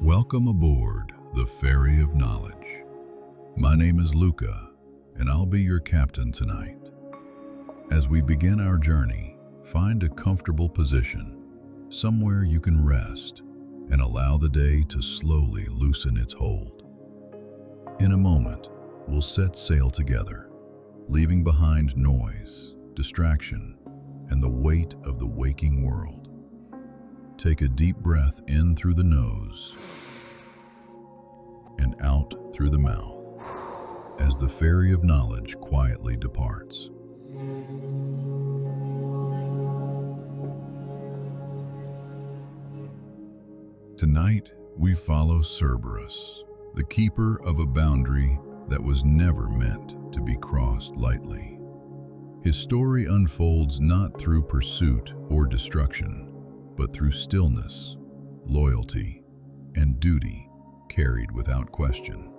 Welcome aboard the Ferry of Knowledge. My name is Luca, and I'll be your captain tonight. As we begin our journey, find a comfortable position, somewhere you can rest, and allow the day to slowly loosen its hold. In a moment, we'll set sail together, leaving behind noise, distraction, and the weight of the waking world. Take a deep breath in through the nose and out through the mouth as the Ferry of Knowledge quietly departs. Tonight, we follow Cerberus, the keeper of a boundary that was never meant to be crossed lightly. His story unfolds not through pursuit or destruction, but through stillness, loyalty, and duty carried without question.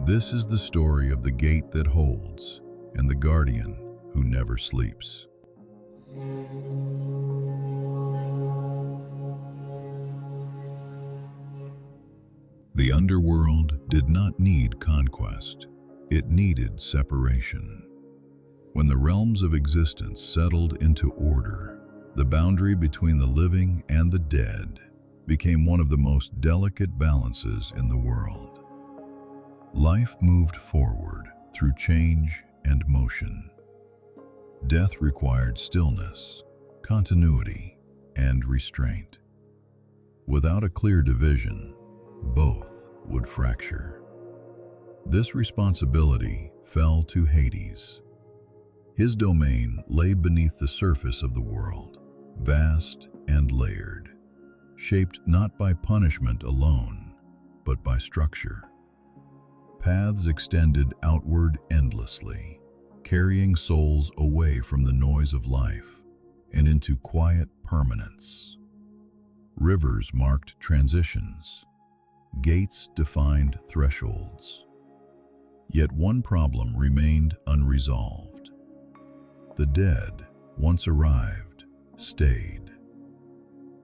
This is the story of the gate that holds and the guardian who never sleeps. The underworld did not need conquest. It needed separation. When the realms of existence settled into order, the boundary between the living and the dead became one of the most delicate balances in the world. Life moved forward through change and motion. Death required stillness, continuity, and restraint. Without a clear division, both would fracture. This responsibility fell to Hades. His domain lay beneath the surface of the world, vast and layered, shaped not by punishment alone, but by structure. Paths extended outward endlessly, carrying souls away from the noise of life and into quiet permanence. Rivers marked transitions. Gates defined thresholds. Yet one problem remained unresolved. The dead, once arrived, stayed.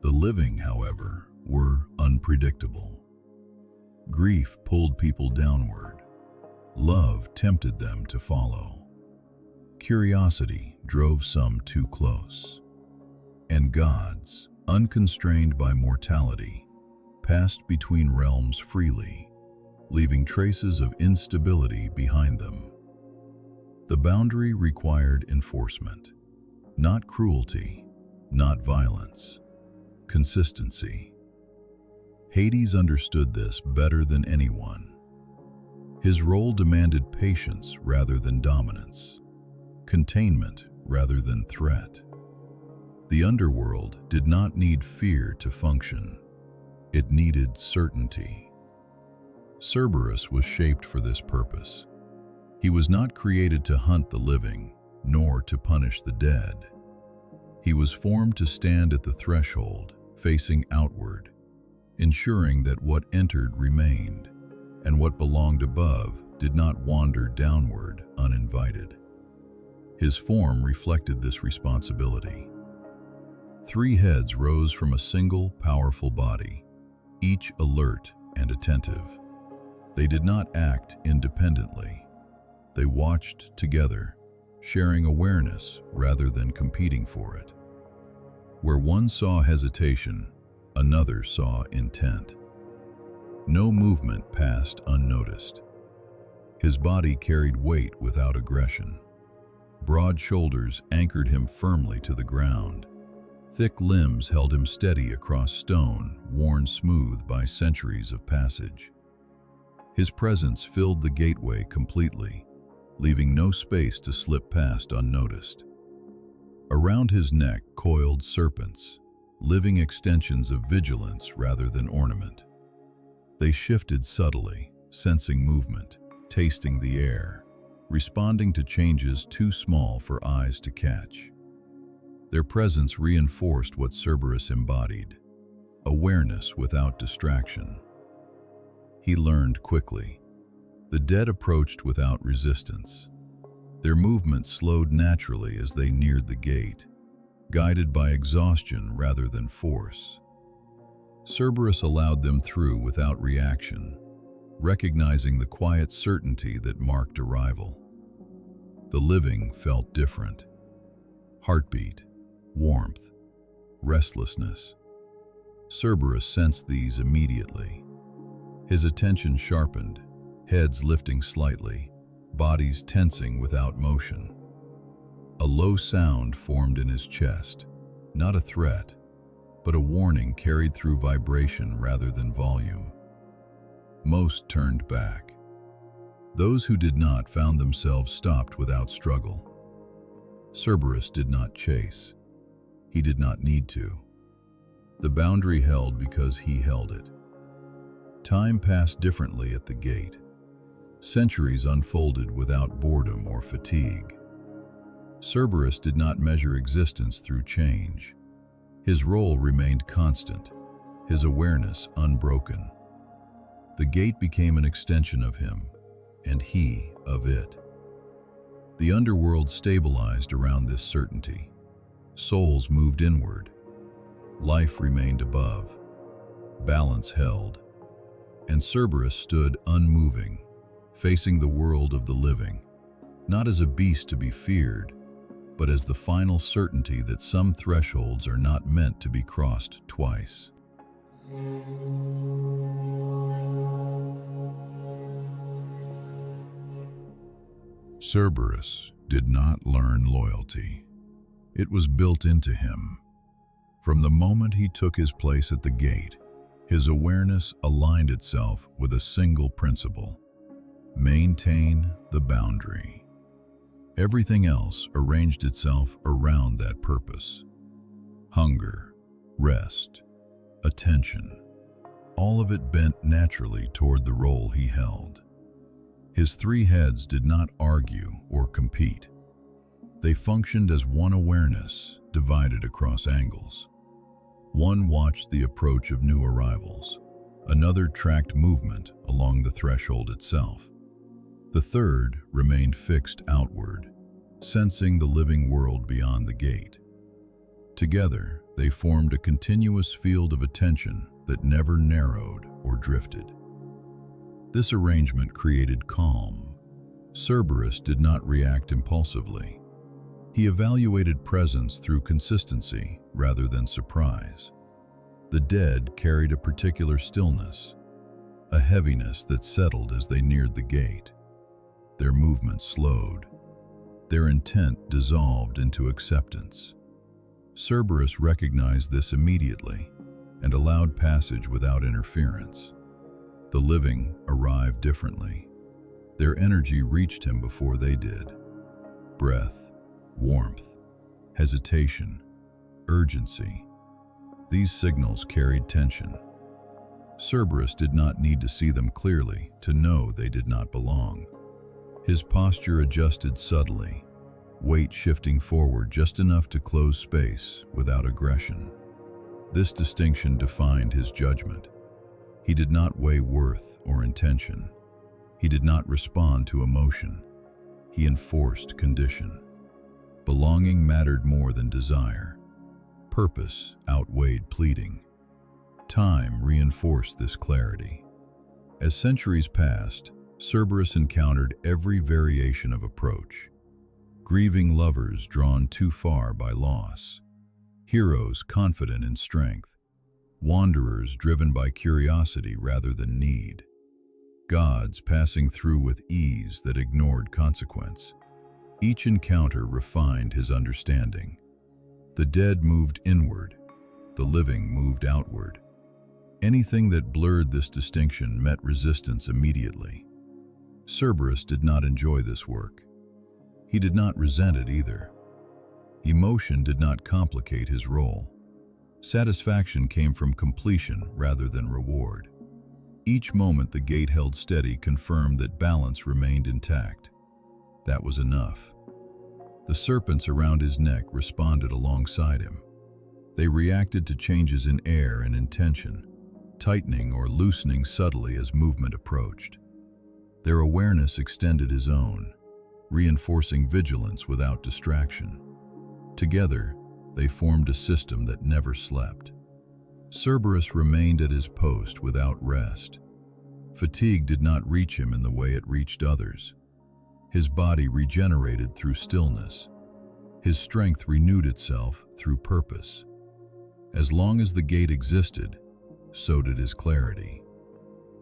The living, however, were unpredictable. Grief pulled people downward. Love tempted them to follow. Curiosity drove some too close. And gods, unconstrained by mortality, passed between realms freely, leaving traces of instability behind them. The boundary required enforcement, not cruelty, not violence, consistency. Hades understood this better than anyone. His role demanded patience rather than dominance, containment rather than threat. The underworld did not need fear to function. It needed certainty. Cerberus was shaped for this purpose. He was not created to hunt the living, nor to punish the dead. He was formed to stand at the threshold, facing outward, ensuring that what entered remained, and what belonged above did not wander downward uninvited. His form reflected this responsibility. 3 heads rose from a single powerful body, each alert and attentive. They did not act independently. They watched together, sharing awareness rather than competing for it. Where one saw hesitation, another saw intent. No movement passed unnoticed. His body carried weight without aggression. Broad shoulders anchored him firmly to the ground. Thick limbs held him steady across stone, worn smooth by centuries of passage. His presence filled the gateway completely, leaving no space to slip past unnoticed. Around his neck coiled serpents, living extensions of vigilance rather than ornament. They shifted subtly, sensing movement, tasting the air, responding to changes too small for eyes to catch. Their presence reinforced what Cerberus embodied: awareness without distraction. He learned quickly. The dead approached without resistance. Their movement slowed naturally as they neared the gate, guided by exhaustion rather than force. Cerberus allowed them through without reaction, recognizing the quiet certainty that marked arrival. The living felt different. Heartbeat, warmth, restlessness. Cerberus sensed these immediately. His attention sharpened, heads lifting slightly, bodies tensing without motion. A low sound formed in his chest, not a threat, but a warning carried through vibration rather than volume. Most turned back. Those who did not found themselves stopped without struggle. Cerberus did not chase. He did not need to. The boundary held because he held it. Time passed differently at the gate. Centuries unfolded without boredom or fatigue. Cerberus did not measure existence through change. His role remained constant, his awareness unbroken. The gate became an extension of him, and he of it. The underworld stabilized around this certainty. Souls moved inward. Life remained above. Balance held. And Cerberus stood unmoving, facing the world of the living, not as a beast to be feared, but as the final certainty that some thresholds are not meant to be crossed twice. Cerberus did not learn loyalty. It was built into him. From the moment he took his place at the gate, his awareness aligned itself with a single principle: maintain the boundary. Everything else arranged itself around that purpose. Hunger, rest, attention, all of it bent naturally toward the role he held. His three heads did not argue or compete. They functioned as one awareness, divided across angles. One watched the approach of new arrivals. Another tracked movement along the threshold itself. The third remained fixed outward, sensing the living world beyond the gate. Together, they formed a continuous field of attention that never narrowed or drifted. This arrangement created calm. Cerberus did not react impulsively. He evaluated presence through consistency rather than surprise. The dead carried a particular stillness, a heaviness that settled as they neared the gate. Their movement slowed. Their intent dissolved into acceptance. Cerberus recognized this immediately and allowed passage without interference. The living arrived differently. Their energy reached him before they did. Breath, warmth, hesitation, urgency. These signals carried tension. Cerberus did not need to see them clearly to know they did not belong. His posture adjusted subtly, weight shifting forward just enough to close space without aggression. This distinction defined his judgment. He did not weigh worth or intention. He did not respond to emotion. He enforced condition. Belonging mattered more than desire. Purpose outweighed pleading. Time reinforced this clarity. As centuries passed, Cerberus encountered every variation of approach. Grieving lovers drawn too far by loss. Heroes confident in strength. Wanderers driven by curiosity rather than need. Gods passing through with ease that ignored consequence. Each encounter refined his understanding. The dead moved inward. The living moved outward. Anything that blurred this distinction met resistance immediately. Cerberus did not enjoy this work. He did not resent it either. Emotion did not complicate his role. Satisfaction came from completion rather than reward. Each moment the gate held steady confirmed that balance remained intact. That was enough. The serpents around his neck responded alongside him. They reacted to changes in air and intention, tightening or loosening subtly as movement approached. Their awareness extended his own, reinforcing vigilance without distraction. Together, They formed a system that never slept. Cerberus remained at his post without rest. Fatigue did not reach him in the way it reached others. His body regenerated through stillness. His strength renewed itself through purpose. As long as the gate existed, so did his clarity.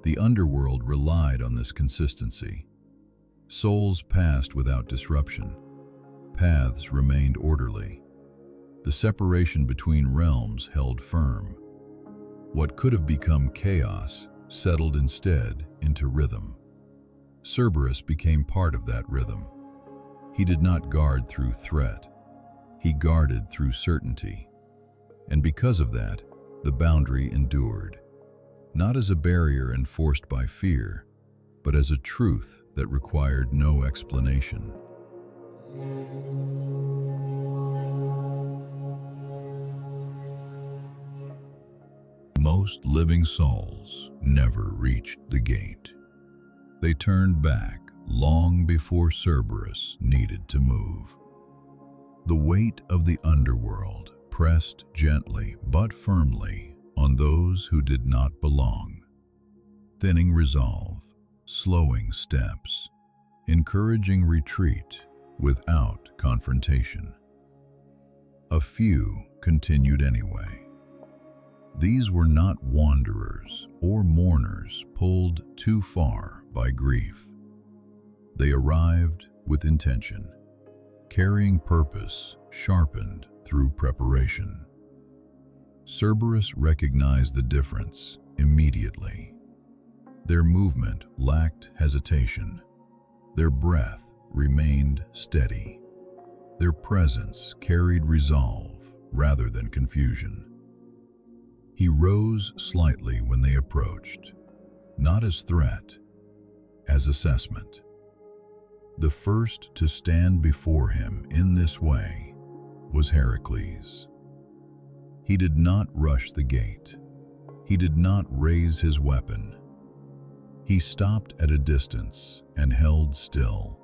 The underworld relied on this consistency. Souls passed without disruption. Paths remained orderly. The separation between realms held firm. What could have become chaos settled instead into rhythm. Cerberus became part of that rhythm. He did not guard through threat. He guarded through certainty. And because of that, the boundary endured, not as a barrier enforced by fear, but as a truth that required no explanation. Most living souls never reached the gate. They turned back long before Cerberus needed to move. The weight of the underworld pressed gently but firmly on those who did not belong, thinning resolve, slowing steps, encouraging retreat without confrontation. A few continued anyway. These were not wanderers or mourners pulled too far by grief. They arrived with intention, carrying purpose sharpened through preparation. Cerberus recognized the difference immediately. Their movement lacked hesitation. Their breath remained steady. Their presence carried resolve rather than confusion. He rose slightly when they approached, not as threat, as assessment. The first to stand before him in this way was Heracles. He did not rush the gate. He did not raise his weapon. He stopped at a distance and held still,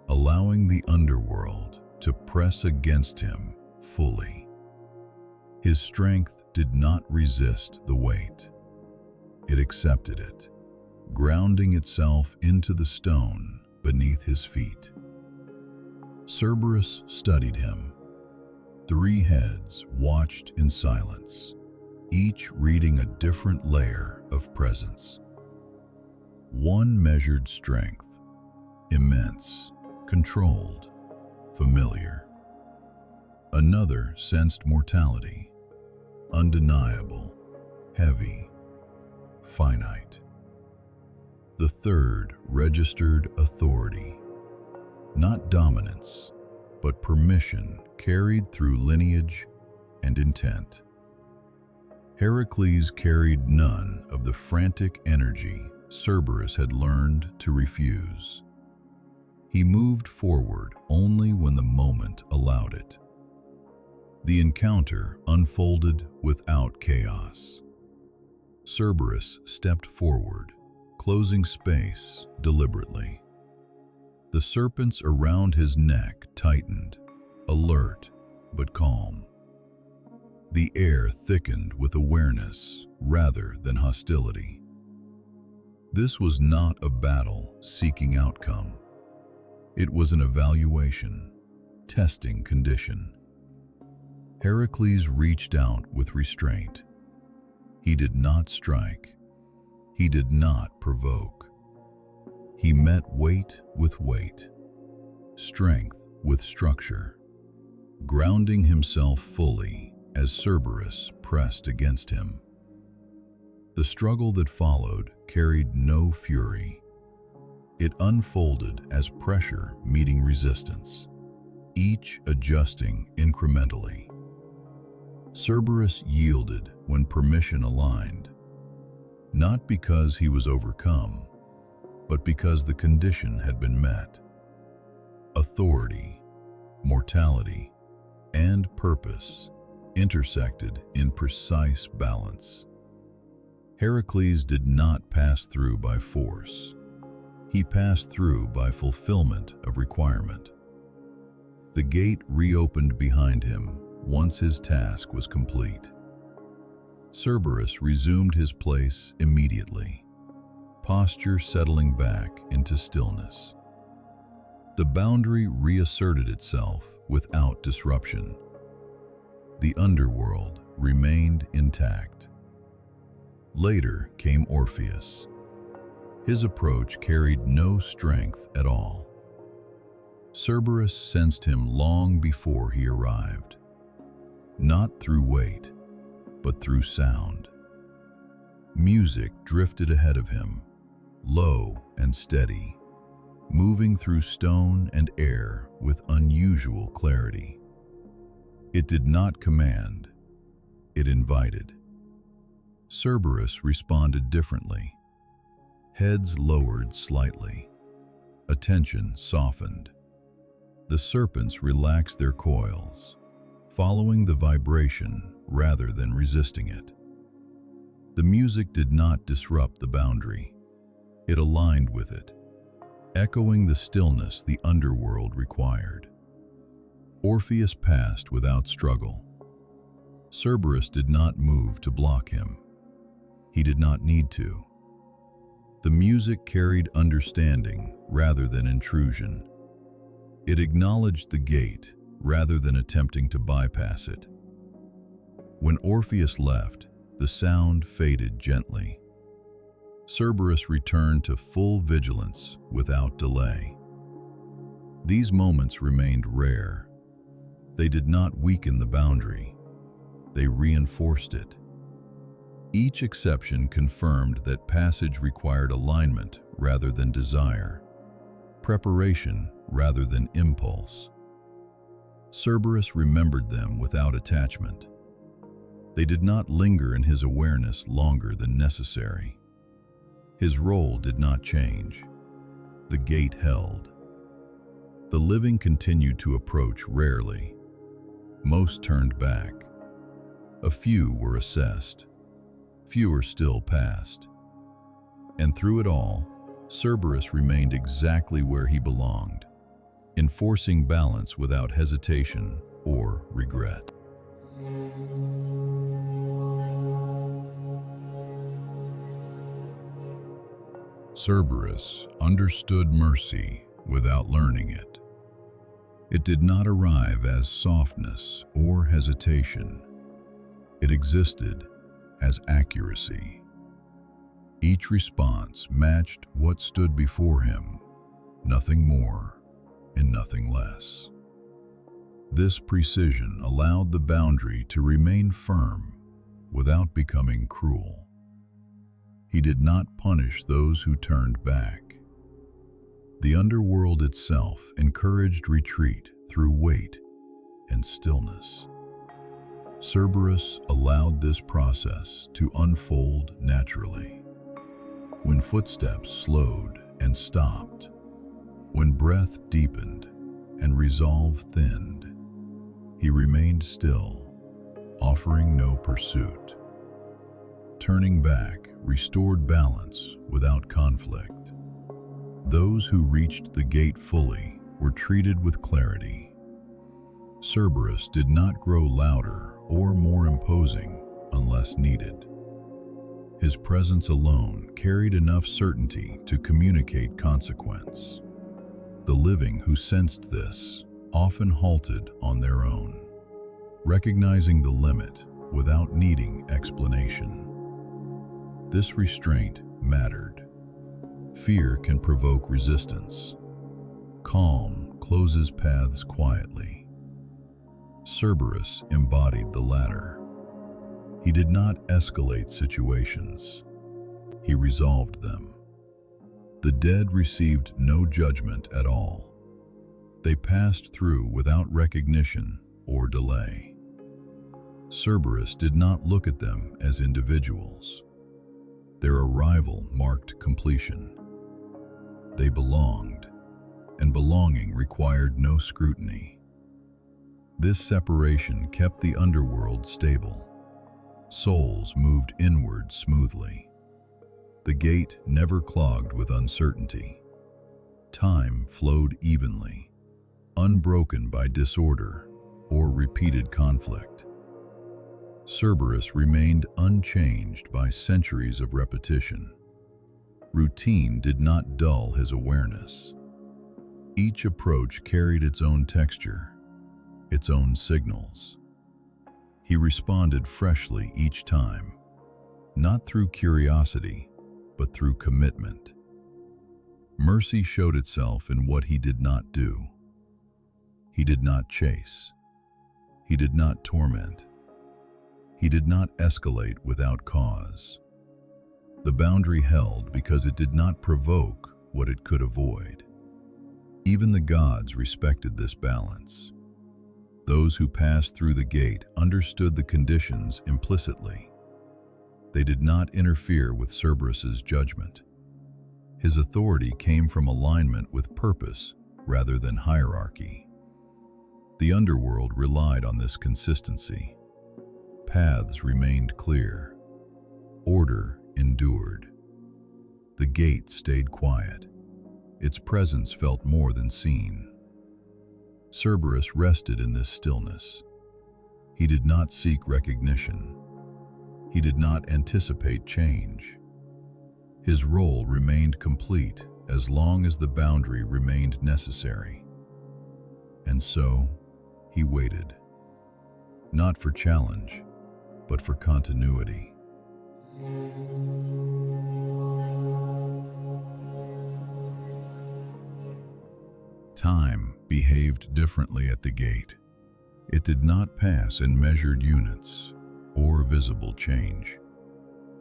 allowing the underworld to press against him fully. His strength did not resist the weight. It accepted it, grounding itself into the stone beneath his feet. Cerberus studied him. 3 heads watched in silence, each reading a different layer of presence. One measured strength, immense, controlled, familiar. Another sensed mortality, undeniable, heavy, finite. The third registered authority, not dominance, but permission carried through lineage and intent. Heracles carried none of the frantic energy Cerberus had learned to refuse. He moved forward only when the moment allowed it. The encounter unfolded without chaos. Cerberus stepped forward, closing space deliberately. The serpents around his neck tightened, alert but calm. The air thickened with awareness rather than hostility. This was not a battle seeking outcome. It was an evaluation, testing condition. Heracles reached out with restraint. He did not strike. He did not provoke. He met weight with weight, strength with structure, grounding himself fully as Cerberus pressed against him. The struggle that followed carried no fury. It unfolded as pressure meeting resistance, each adjusting incrementally. Cerberus yielded when permission aligned, not because he was overcome, but because the condition had been met. Authority, mortality, and purpose intersected in precise balance. Heracles did not pass through by force. He passed through by fulfillment of requirement. The gate reopened behind him, once his task was complete. Cerberus resumed his place immediately, posture settling back into stillness. The boundary reasserted itself without disruption. The underworld remained intact. Later came Orpheus. His approach carried no strength at all. Cerberus sensed him long before he arrived, not through weight, but through sound. Music drifted ahead of him, low and steady, moving through stone and air with unusual clarity. It did not command, it invited. Cerberus responded differently. Heads lowered slightly. Attention softened. The serpents relaxed their coils, following the vibration rather than resisting it. The music did not disrupt the boundary. It aligned with it, echoing the stillness the underworld required. Orpheus passed without struggle. Cerberus did not move to block him. He did not need to. The music carried understanding rather than intrusion. It acknowledged the gate rather than attempting to bypass it. When Orpheus left, the sound faded gently. Cerberus returned to full vigilance without delay. These moments remained rare. They did not weaken the boundary. They reinforced it. Each exception confirmed that passage required alignment rather than desire, preparation rather than impulse. Cerberus remembered them without attachment. They did not linger in his awareness longer than necessary. His role did not change. The gate held. The living continued to approach rarely. Most turned back. A few were assessed. Fewer still passed. And through it all, Cerberus remained exactly where he belonged, enforcing balance without hesitation or regret. Cerberus understood mercy without learning it. It did not arrive as softness or hesitation. It existed as accuracy. Each response matched what stood before him, nothing more and nothing less. This precision allowed the boundary to remain firm without becoming cruel. He did not punish those who turned back. The underworld itself encouraged retreat through weight and stillness. Cerberus allowed this process to unfold naturally. When footsteps slowed and stopped, when breath deepened and resolve thinned, he remained still, offering no pursuit. Turning back restored balance without conflict. Those who reached the gate fully were treated with clarity. Cerberus did not grow louder or more imposing unless needed. His presence alone carried enough certainty to communicate consequence. The living who sensed this often halted on their own, recognizing the limit without needing explanation. This restraint mattered. Fear can provoke resistance. Calm closes paths quietly. Cerberus embodied the latter. He did not escalate situations. He resolved them. The dead received no judgment at all. They passed through without recognition or delay. Cerberus did not look at them as individuals. Their arrival marked completion. They belonged, and belonging required no scrutiny. This separation kept the underworld stable. Souls moved inward smoothly. The gate never clogged with uncertainty. Time flowed evenly, unbroken by disorder or repeated conflict. Cerberus remained unchanged by centuries of repetition. Routine did not dull his awareness. Each approach carried its own texture, its own signals. He responded freshly each time, not through curiosity, but through commitment. Mercy showed itself in what he did not do. He did not chase. He did not torment. He did not escalate without cause. The boundary held because it did not provoke what it could avoid. Even the gods respected this balance. Those who passed through the gate understood the conditions implicitly. They did not interfere with Cerberus's judgment. His authority came from alignment with purpose rather than hierarchy. The underworld relied on this consistency. Paths remained clear. Order endured. The gate stayed quiet. Its presence felt more than seen. Cerberus rested in this stillness. He did not seek recognition. He did not anticipate change. His role remained complete as long as the boundary remained necessary. And so, he waited. Not for challenge, but for continuity. Time behaved differently at the gate. It did not pass in measured units or visible change.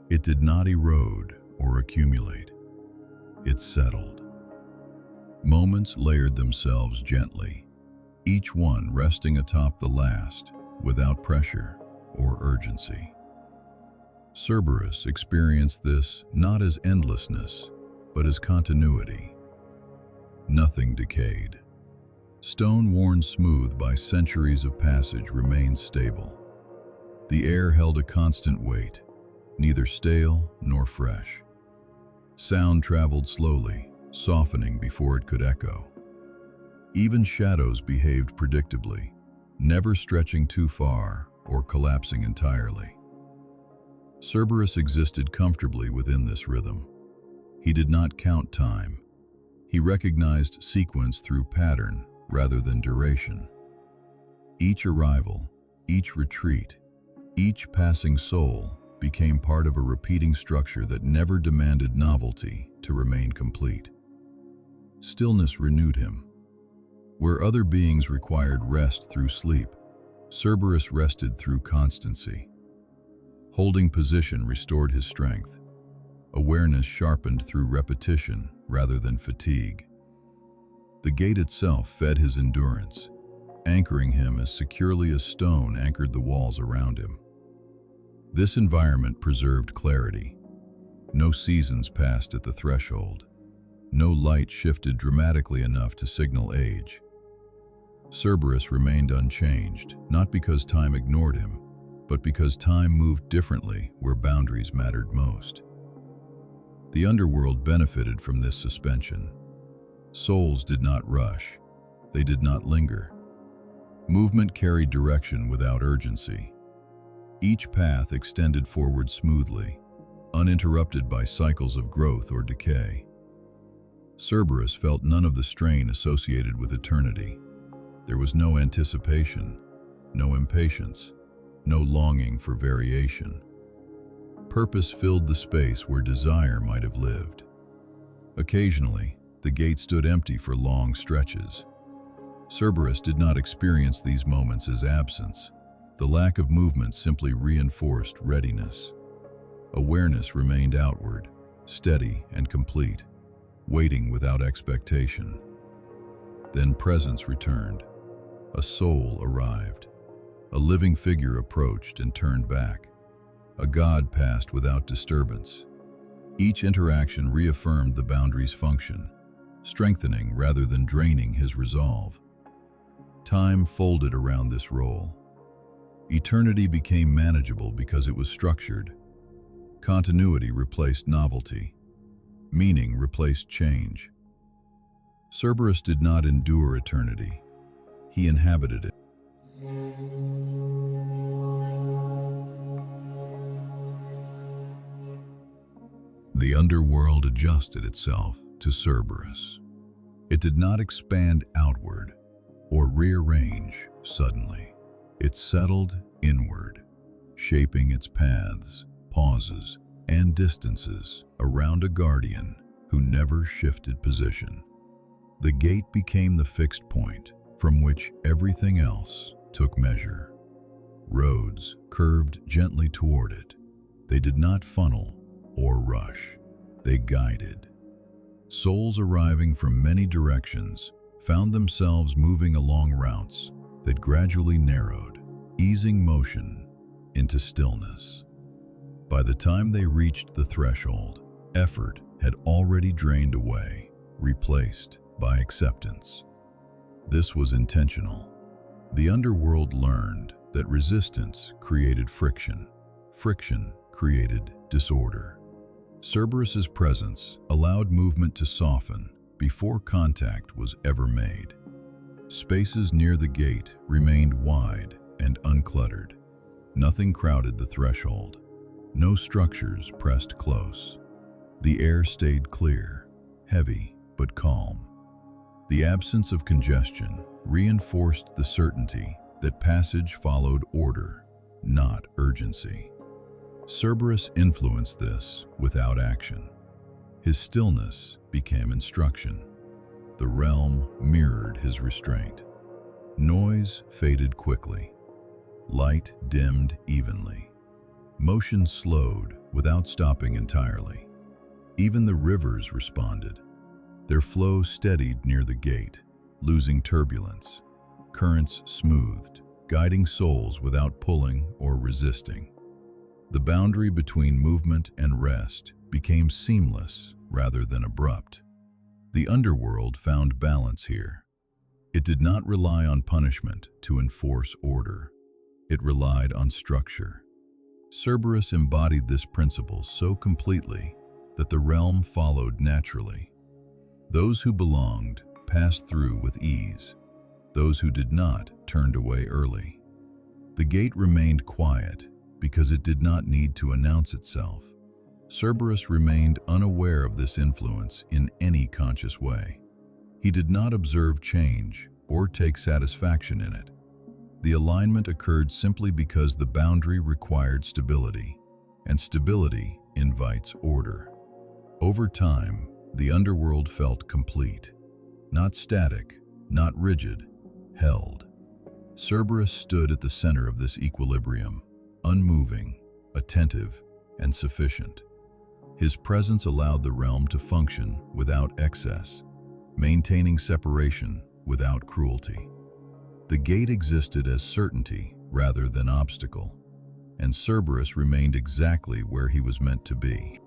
It did not erode or accumulate. It settled. Moments layered themselves gently, each one resting atop the last without pressure or urgency. Cerberus experienced this not as endlessness, but as continuity. Nothing decayed. Stone worn smooth by centuries of passage remained stable. The air held a constant weight, neither stale nor fresh. Sound traveled slowly, softening before it could echo. Even shadows behaved predictably, never stretching too far or collapsing entirely. Cerberus existed comfortably within this rhythm. He did not count time. He recognized sequence through pattern rather than duration. Each arrival, each retreat, each passing soul became part of a repeating structure that never demanded novelty to remain complete. Stillness renewed him. Where other beings required rest through sleep, Cerberus rested through constancy. Holding position restored his strength. Awareness sharpened through repetition rather than fatigue. The gate itself fed his endurance, anchoring him as securely as stone anchored the walls around him. This environment preserved clarity. No seasons passed at the threshold. No light shifted dramatically enough to signal age. Cerberus remained unchanged, not because time ignored him, but because time moved differently where boundaries mattered most. The underworld benefited from this suspension. Souls did not rush. They did not linger. Movement carried direction without urgency. Each path extended forward smoothly, uninterrupted by cycles of growth or decay. Cerberus felt none of the strain associated with eternity. There was no anticipation, no impatience, no longing for variation. Purpose filled the space where desire might have lived. Occasionally, the gate stood empty for long stretches. Cerberus did not experience these moments as absence. The lack of movement simply reinforced readiness. Awareness remained outward, steady and complete, waiting without expectation. Then presence returned. A soul arrived. A living figure approached and turned back. A god passed without disturbance. Each interaction reaffirmed the boundary's function, strengthening rather than draining his resolve. Time folded around this role. Eternity became manageable because it was structured. Continuity replaced novelty. Meaning replaced change. Cerberus did not endure eternity. He inhabited it. The underworld adjusted itself to Cerberus. It did not expand outward or rearrange suddenly. It settled inward, shaping its paths, pauses, and distances around a guardian who never shifted position. The gate became the fixed point from which everything else took measure. Roads curved gently toward it. They did not funnel or rush. They guided. Souls arriving from many directions found themselves moving along routes that gradually narrowed, easing motion into stillness. By the time they reached the threshold, effort had already drained away, replaced by acceptance. This was intentional. The underworld learned that resistance created friction. Friction created disorder. Cerberus's presence allowed movement to soften before contact was ever made. Spaces near the gate remained wide and uncluttered. Nothing crowded the threshold. No structures pressed close. The air stayed clear, heavy but calm. The absence of congestion reinforced the certainty that passage followed order, not urgency. Cerberus influenced this without action. His stillness became instruction. The realm mirrored his restraint. Noise faded quickly. Light dimmed evenly. Motion slowed without stopping entirely. Even the rivers responded. Their flow steadied near the gate, losing turbulence. Currents smoothed, guiding souls without pulling or resisting. The boundary between movement and rest became seamless rather than abrupt. The underworld found balance here. It did not rely on punishment to enforce order. It relied on structure. Cerberus embodied this principle so completely that the realm followed naturally. Those who belonged passed through with ease. Those who did not turned away early. The gate remained quiet because it did not need to announce itself. Cerberus remained unaware of this influence in any conscious way. He did not observe change or take satisfaction in it. The alignment occurred simply because the boundary required stability, and stability invites order. Over time, the underworld felt complete, not static, not rigid, held. Cerberus stood at the center of this equilibrium, unmoving, attentive, and sufficient. His presence allowed the realm to function without excess, maintaining separation without cruelty. The gate existed as certainty rather than obstacle, and Cerberus remained exactly where he was meant to be.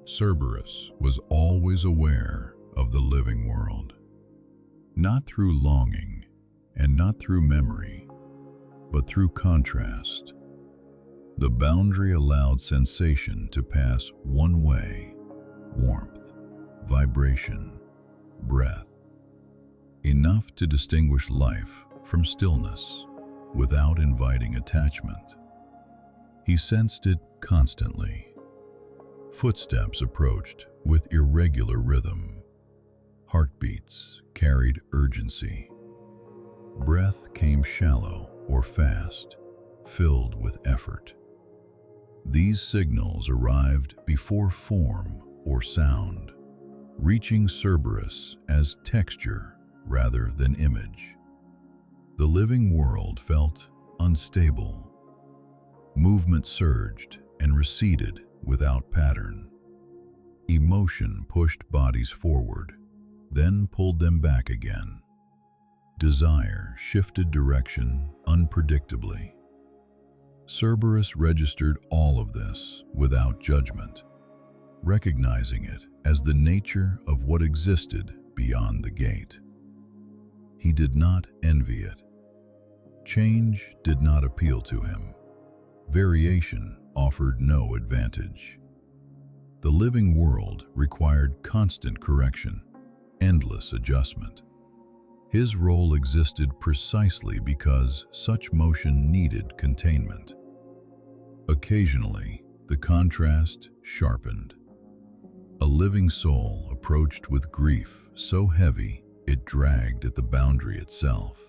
Cerberus was always aware of the living world, not through longing and not through memory, but through contrast. The boundary allowed sensation to pass one way: warmth, vibration, breath, enough to distinguish life from stillness without inviting attachment. He sensed it constantly. Footsteps approached with irregular rhythm. Heartbeats carried urgency. Breath came shallow or fast, filled with effort. These signals arrived before form or sound, reaching Cerberus as texture rather than image. The living world felt unstable. Movement surged and receded without pattern. Emotion pushed bodies forward, then pulled them back again. Desire shifted direction unpredictably. Cerberus registered all of this without judgment, recognizing it as the nature of what existed beyond the gate. He did not envy it. Change did not appeal to him. Variation offered no advantage. The living world required constant correction, endless adjustment. His role existed precisely because such motion needed containment. Occasionally, the contrast sharpened. A living soul approached with grief so heavy it dragged at the boundary itself.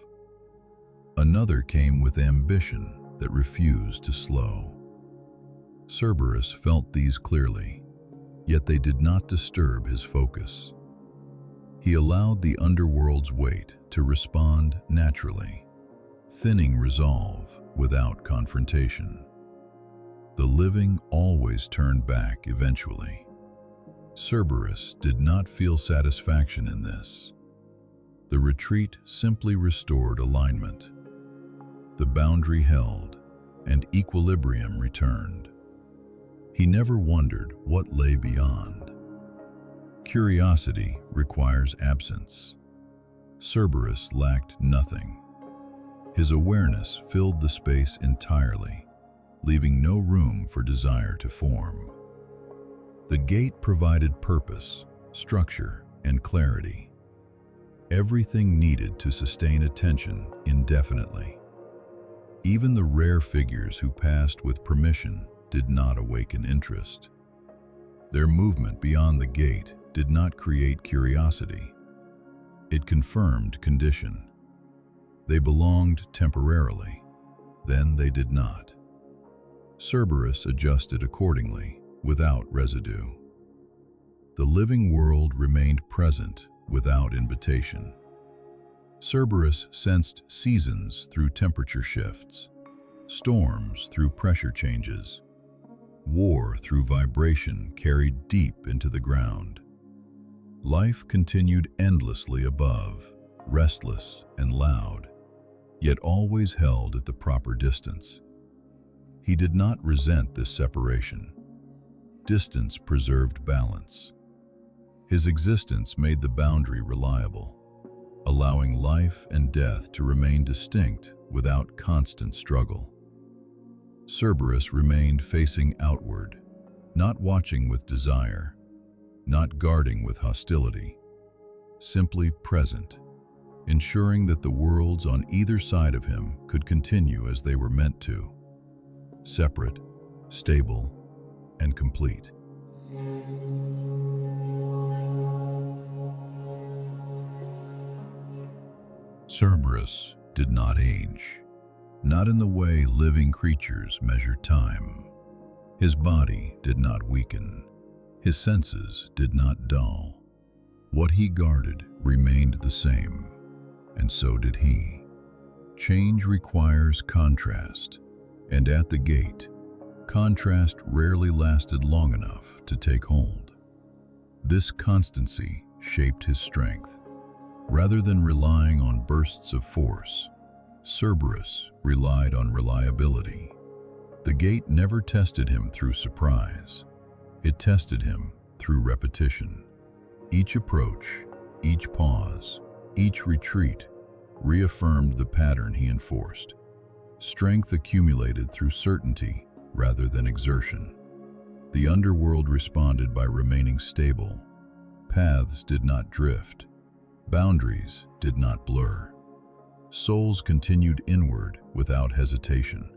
Another came with ambition that refused to slow. Cerberus felt these clearly, yet they did not disturb his focus. He allowed the underworld's weight to respond naturally, thinning resolve without confrontation. The living always turned back eventually. Cerberus did not feel satisfaction in this. The retreat simply restored alignment. The boundary held, and equilibrium returned. He never wondered what lay beyond. Curiosity requires absence. Cerberus lacked nothing. His awareness filled the space entirely, leaving no room for desire to form. The gate provided purpose, structure, and clarity. Everything needed to sustain attention indefinitely. Even the rare figures who passed with permission did not awaken interest. Their movement beyond the gate did not create curiosity. It confirmed condition. They belonged temporarily, then they did not. Cerberus adjusted accordingly, without residue. The living world remained present without invitation. Cerberus sensed seasons through temperature shifts, storms through pressure changes, war through vibration carried deep into the ground. Life continued endlessly above, restless and loud, yet always held at the proper distance. He did not resent this separation. Distance preserved balance. His existence made the boundary reliable, allowing life and death to remain distinct without constant struggle. Cerberus remained facing outward, not watching with desire, not guarding with hostility, simply present, ensuring that the worlds on either side of him could continue as they were meant to, separate, stable, and complete. Cerberus did not age, not in the way living creatures measure time. His body did not weaken, his senses did not dull. What he guarded remained the same, and so did he. Change requires contrast, and at the gate, contrast rarely lasted long enough to take hold. This constancy shaped his strength. Rather than relying on bursts of force, Cerberus relied on reliability. The gate never tested him through surprise. It tested him through repetition. Each approach, each pause, each retreat reaffirmed the pattern he enforced. Strength accumulated through certainty rather than exertion. The underworld responded by remaining stable. Paths did not drift. Boundaries did not blur. Souls continued inward without hesitation.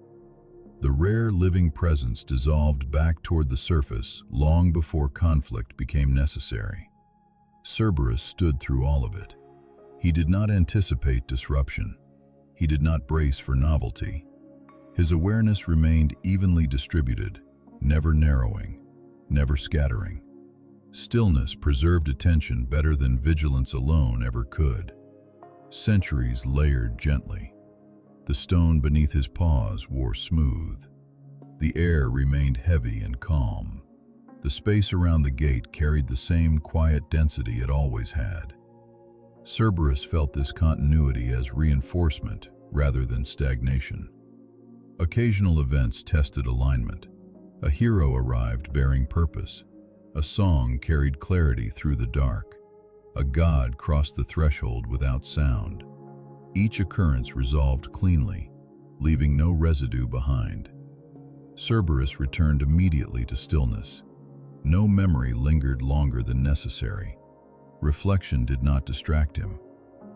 The rare living presence dissolved back toward the surface long before conflict became necessary. Cerberus stood through all of it. He did not anticipate disruption. He did not brace for novelty. His awareness remained evenly distributed, never narrowing, never scattering. Stillness preserved attention better than vigilance alone ever could. Centuries layered gently. The stone beneath his paws wore smooth. The air remained heavy and calm. The space around the gate carried the same quiet density it always had. Cerberus felt this continuity as reinforcement rather than stagnation. Occasional events tested alignment. A hero arrived bearing purpose. A song carried clarity through the dark. A god crossed the threshold without sound. Each occurrence resolved cleanly, leaving no residue behind. Cerberus returned immediately to stillness. No memory lingered longer than necessary. Reflection did not distract him.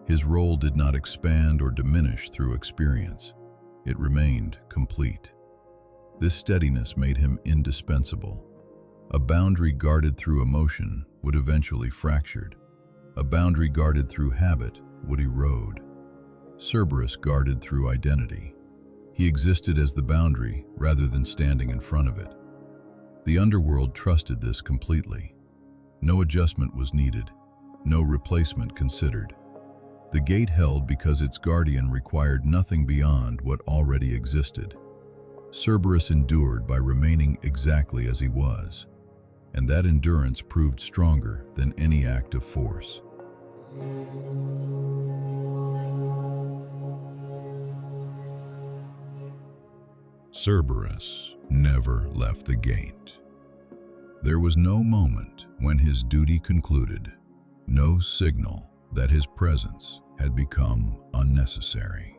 His role did not expand or diminish through experience. It remained complete. This steadiness made him indispensable. A boundary guarded through emotion would eventually fractured. A boundary guarded through habit would erode. Cerberus guarded through identity. He existed as the boundary rather than standing in front of it. The underworld trusted this completely. No adjustment was needed, no replacement considered. The gate held because its guardian required nothing beyond what already existed. Cerberus endured by remaining exactly as he was, and that endurance proved stronger than any act of force. Cerberus never left the gate. There was no moment when his duty concluded, no signal that his presence had become unnecessary.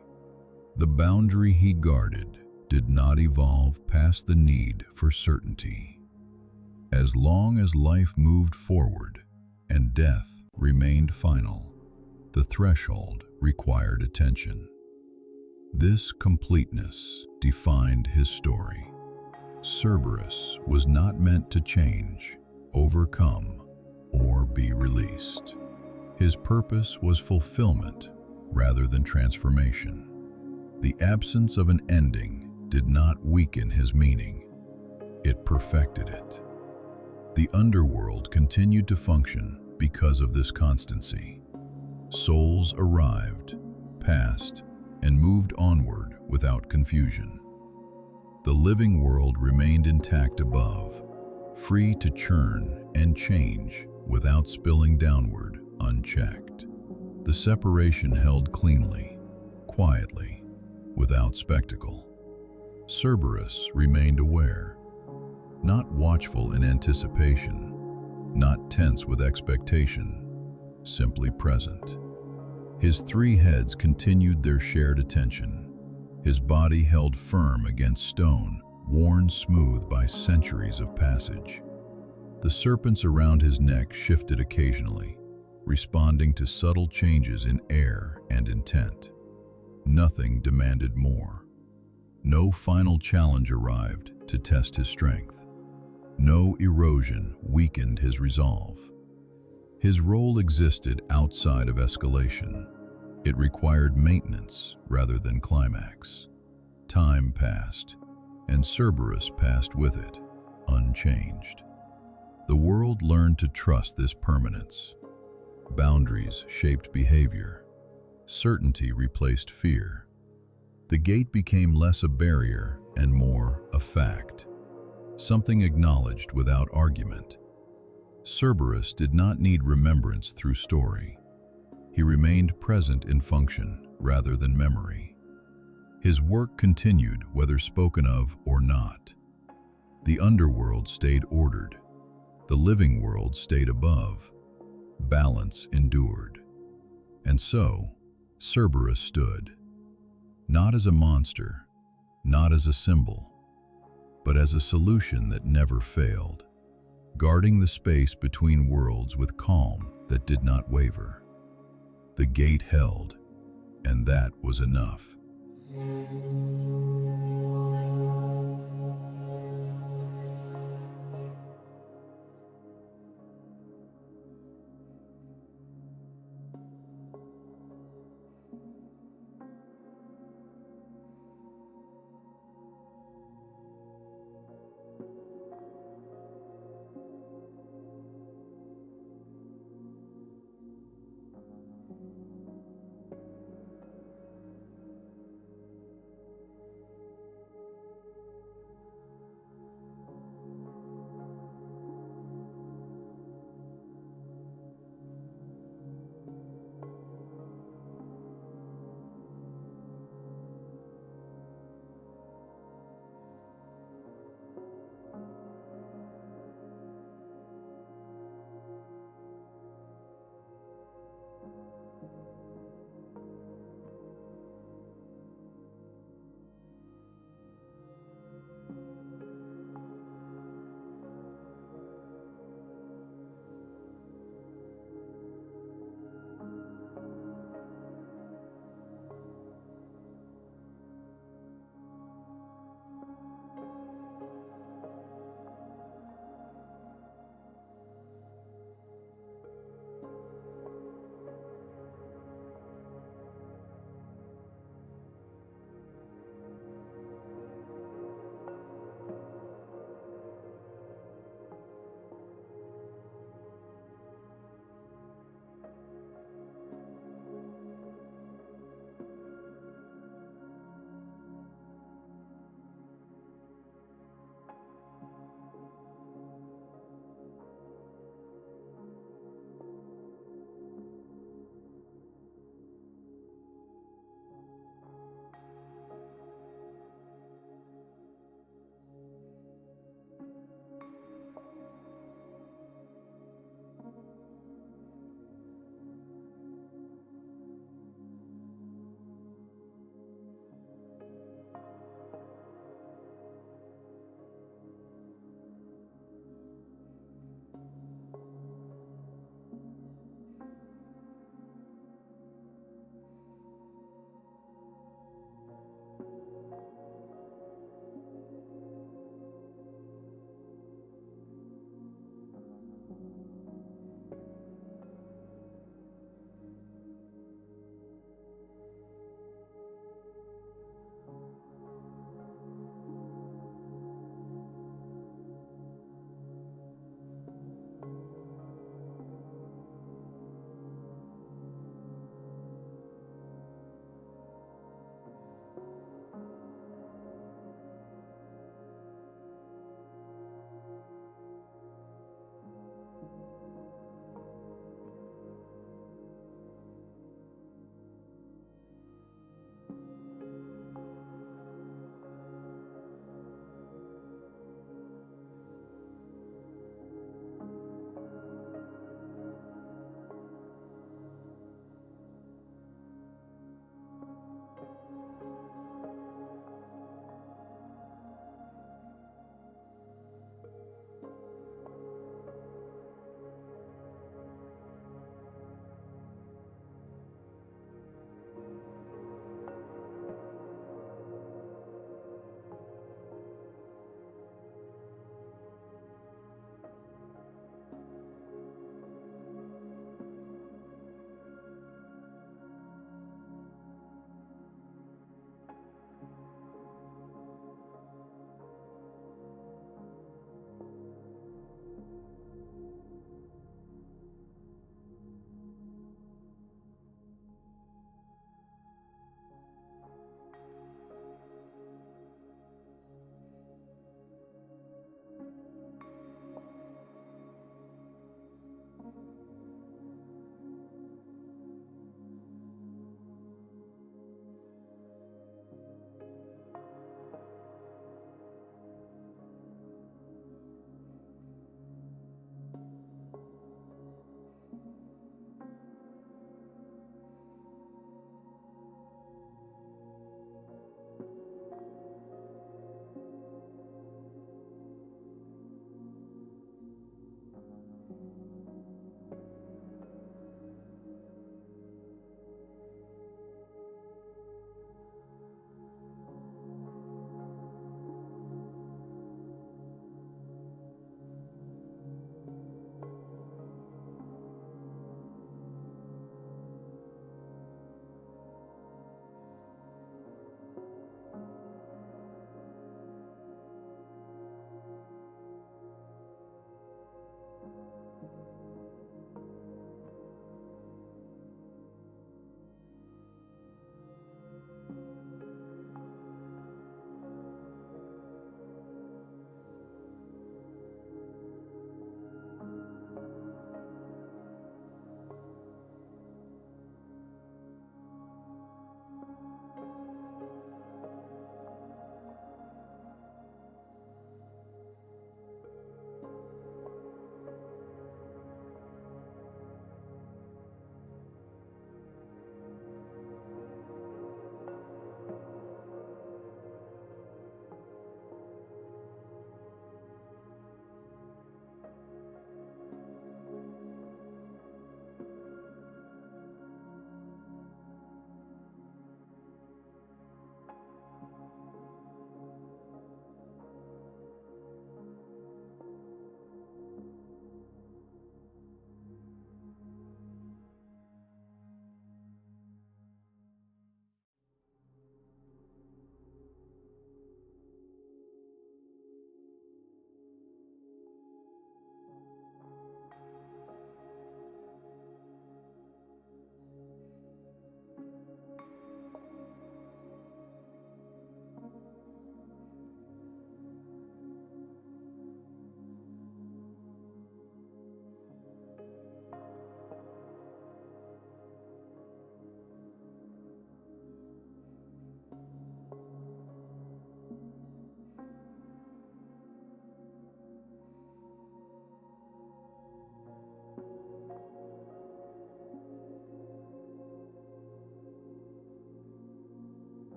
The boundary he guarded did not evolve past the need for certainty. As long as life moved forward and death remained final, the threshold required attention. This completeness defined his story. Cerberus was not meant to change, overcome, or be released. His purpose was fulfillment rather than transformation. The absence of an ending did not weaken his meaning. It perfected it. The underworld continued to function because of this constancy. Souls arrived, passed, and moved onward without confusion. The living world remained intact above, free to churn and change without spilling downward unchecked. The separation held cleanly, quietly, without spectacle. Cerberus remained aware, not watchful in anticipation, not tense with expectation, simply present. His three heads continued their shared attention. His body held firm against stone, worn smooth by centuries of passage. The serpents around his neck shifted occasionally, responding to subtle changes in air and intent. Nothing demanded more. No final challenge arrived to test his strength. No erosion weakened his resolve. His role existed outside of escalation. It required maintenance rather than climax. Time passed, and Cerberus passed with it, unchanged. The world learned to trust this permanence. Boundaries shaped behavior. Certainty replaced fear. The gate became less a barrier and more a fact, something acknowledged without argument. Cerberus did not need remembrance through story. He remained present in function rather than memory. His work continued whether spoken of or not. The underworld stayed ordered. The living world stayed above. Balance endured. And so, Cerberus stood, not as a monster, not as a symbol, but as a solution that never failed, guarding the space between worlds with calm that did not waver. The gate held, and that was enough.